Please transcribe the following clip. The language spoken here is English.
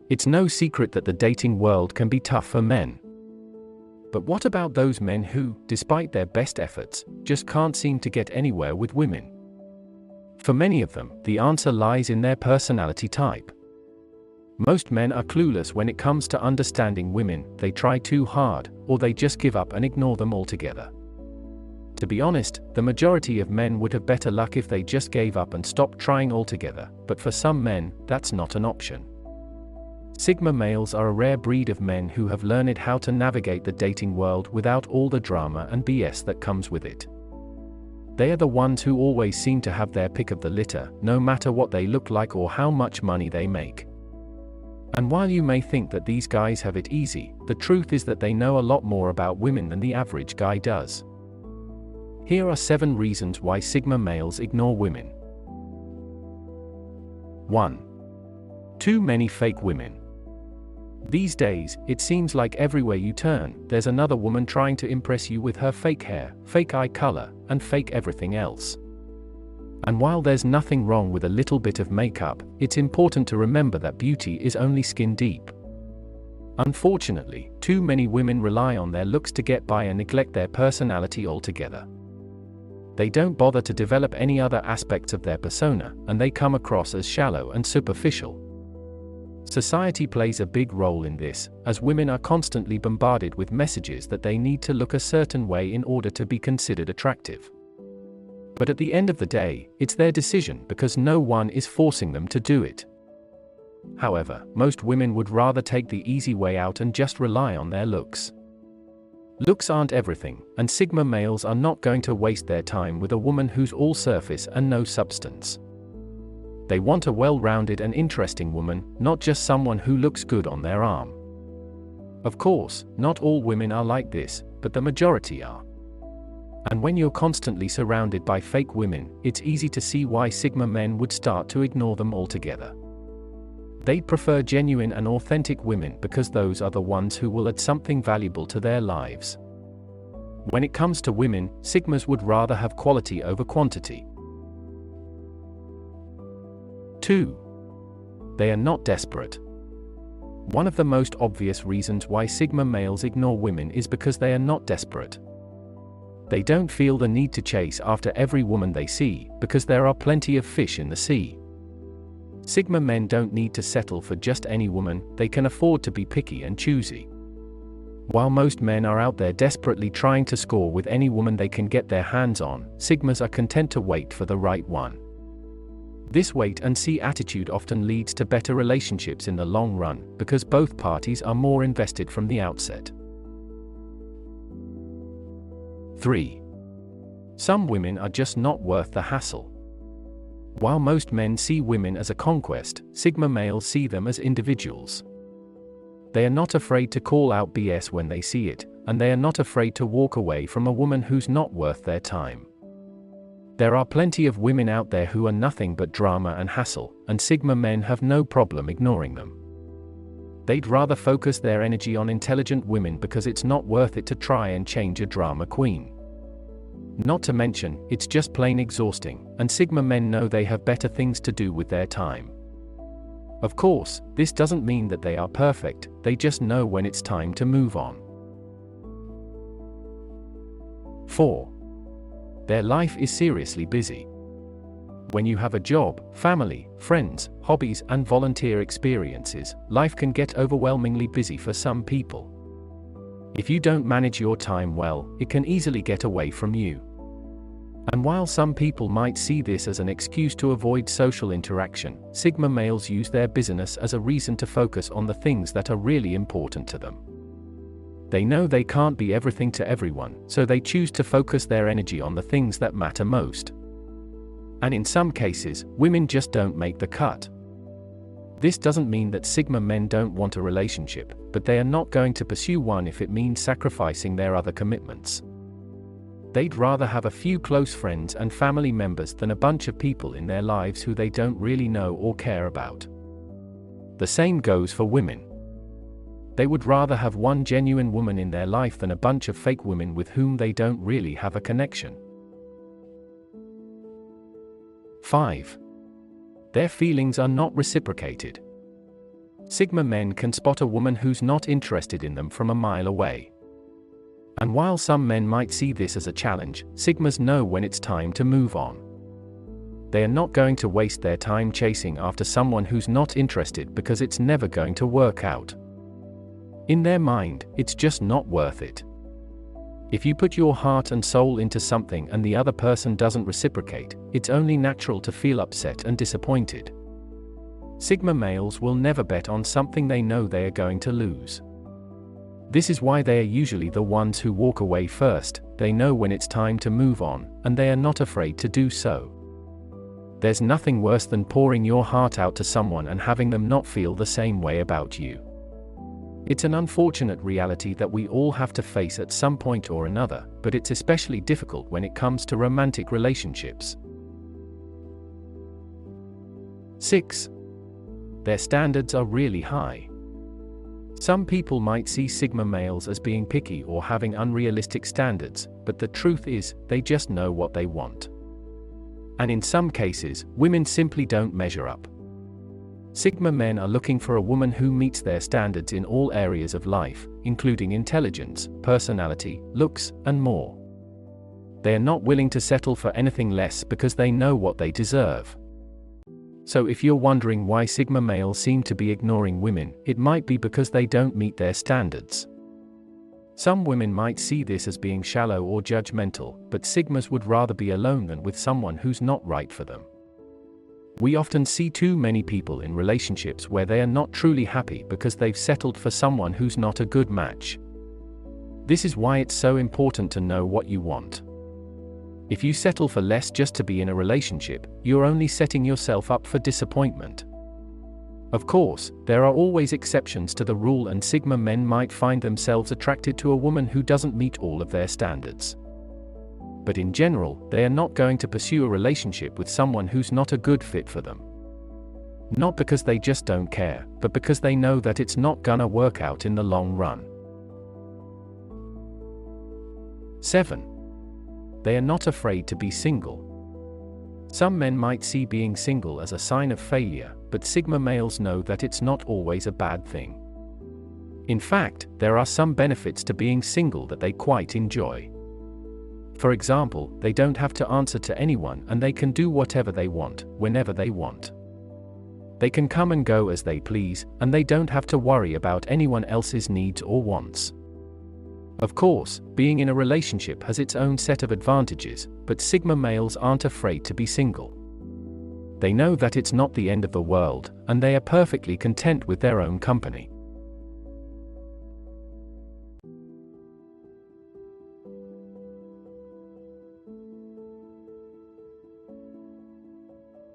It's no secret that the dating world can be tough for men. But what about those men who, despite their best efforts, just can't seem to get anywhere with women? For many of them, the answer lies in their personality type. Most men are clueless when it comes to understanding women. They try too hard, or they just give up and ignore them altogether. To be honest, the majority of men would have better luck if they just gave up and stopped trying altogether, but for some men, that's not an option. Sigma males are a rare breed of men who have learned how to navigate the dating world without all the drama and BS that comes with it. They are the ones who always seem to have their pick of the litter, no matter what they look like or how much money they make. And while you may think that these guys have it easy, the truth is that they know a lot more about women than the average guy does. Here are 7 reasons why Sigma males ignore women. 1. Too many fake women. These days, it seems like everywhere you turn, there's another woman trying to impress you with her fake hair, fake eye color, and fake everything else. And while there's nothing wrong with a little bit of makeup, it's important to remember that beauty is only skin deep. Unfortunately, too many women rely on their looks to get by and neglect their personality altogether. They don't bother to develop any other aspects of their persona, and they come across as shallow and superficial. Society plays a big role in this, as women are constantly bombarded with messages that they need to look a certain way in order to be considered attractive. But at the end of the day, it's their decision because no one is forcing them to do it. However, most women would rather take the easy way out and just rely on their looks. Looks aren't everything, and Sigma males are not going to waste their time with a woman who's all surface and no substance. They want a well-rounded and interesting woman, not just someone who looks good on their arm. Of course, not all women are like this, but the majority are. And when you're constantly surrounded by fake women, it's easy to see why Sigma men would start to ignore them altogether. They'd prefer genuine and authentic women because those are the ones who will add something valuable to their lives. When it comes to women, Sigmas would rather have quality over quantity. 2. They are not desperate. One of the most obvious reasons why Sigma males ignore women is because they are not desperate. They don't feel the need to chase after every woman they see, because there are plenty of fish in the sea. Sigma men don't need to settle for just any woman, they can afford to be picky and choosy. While most men are out there desperately trying to score with any woman they can get their hands on, Sigmas are content to wait for the right one. This wait-and-see attitude often leads to better relationships in the long run, because both parties are more invested from the outset. 3. Some women are just not worth the hassle. While most men see women as a conquest, Sigma males see them as individuals. They are not afraid to call out BS when they see it, and they are not afraid to walk away from a woman who's not worth their time. There are plenty of women out there who are nothing but drama and hassle, and Sigma men have no problem ignoring them. They'd rather focus their energy on intelligent women because it's not worth it to try and change a drama queen. Not to mention, it's just plain exhausting, and Sigma men know they have better things to do with their time. Of course, this doesn't mean that they are perfect, they just know when it's time to move on. 4. Their life is seriously busy. When you have a job, family, friends, hobbies, and volunteer experiences, life can get overwhelmingly busy for some people. If you don't manage your time well, it can easily get away from you. And while some people might see this as an excuse to avoid social interaction, Sigma males use their busyness as a reason to focus on the things that are really important to them. They know they can't be everything to everyone, so they choose to focus their energy on the things that matter most. And in some cases, women just don't make the cut. This doesn't mean that Sigma men don't want a relationship, but they are not going to pursue one if it means sacrificing their other commitments. They'd rather have a few close friends and family members than a bunch of people in their lives who they don't really know or care about. The same goes for women. They would rather have one genuine woman in their life than a bunch of fake women with whom they don't really have a connection. 5. Their feelings are not reciprocated. Sigma men can spot a woman who's not interested in them from a mile away. And while some men might see this as a challenge, Sigmas know when it's time to move on. They are not going to waste their time chasing after someone who's not interested because it's never going to work out. In their mind, it's just not worth it. If you put your heart and soul into something and the other person doesn't reciprocate, it's only natural to feel upset and disappointed. Sigma males will never bet on something they know they are going to lose. This is why they are usually the ones who walk away first. They know when it's time to move on, and they are not afraid to do so. There's nothing worse than pouring your heart out to someone and having them not feel the same way about you. It's an unfortunate reality that we all have to face at some point or another, but it's especially difficult when it comes to romantic relationships. 6. Their standards are really high. Some people might see Sigma males as being picky or having unrealistic standards, but the truth is, they just know what they want. And in some cases, women simply don't measure up. Sigma men are looking for a woman who meets their standards in all areas of life, including intelligence, personality, looks, and more. They are not willing to settle for anything less because they know what they deserve. So if you're wondering why Sigma males seem to be ignoring women, it might be because they don't meet their standards. Some women might see this as being shallow or judgmental, but Sigmas would rather be alone than with someone who's not right for them. We often see too many people in relationships where they are not truly happy because they've settled for someone who's not a good match. This is why it's so important to know what you want. If you settle for less just to be in a relationship, you're only setting yourself up for disappointment. Of course, there are always exceptions to the rule, and Sigma men might find themselves attracted to a woman who doesn't meet all of their standards. But in general, they are not going to pursue a relationship with someone who's not a good fit for them. Not because they just don't care, but because they know that it's not gonna work out in the long run. 7. They are not afraid to be single. Some men might see being single as a sign of failure, but Sigma males know that it's not always a bad thing. In fact, there are some benefits to being single that they quite enjoy. For example, they don't have to answer to anyone and they can do whatever they want, whenever they want. They can come and go as they please, and they don't have to worry about anyone else's needs or wants. Of course, being in a relationship has its own set of advantages, but Sigma males aren't afraid to be single. They know that it's not the end of the world, and they are perfectly content with their own company.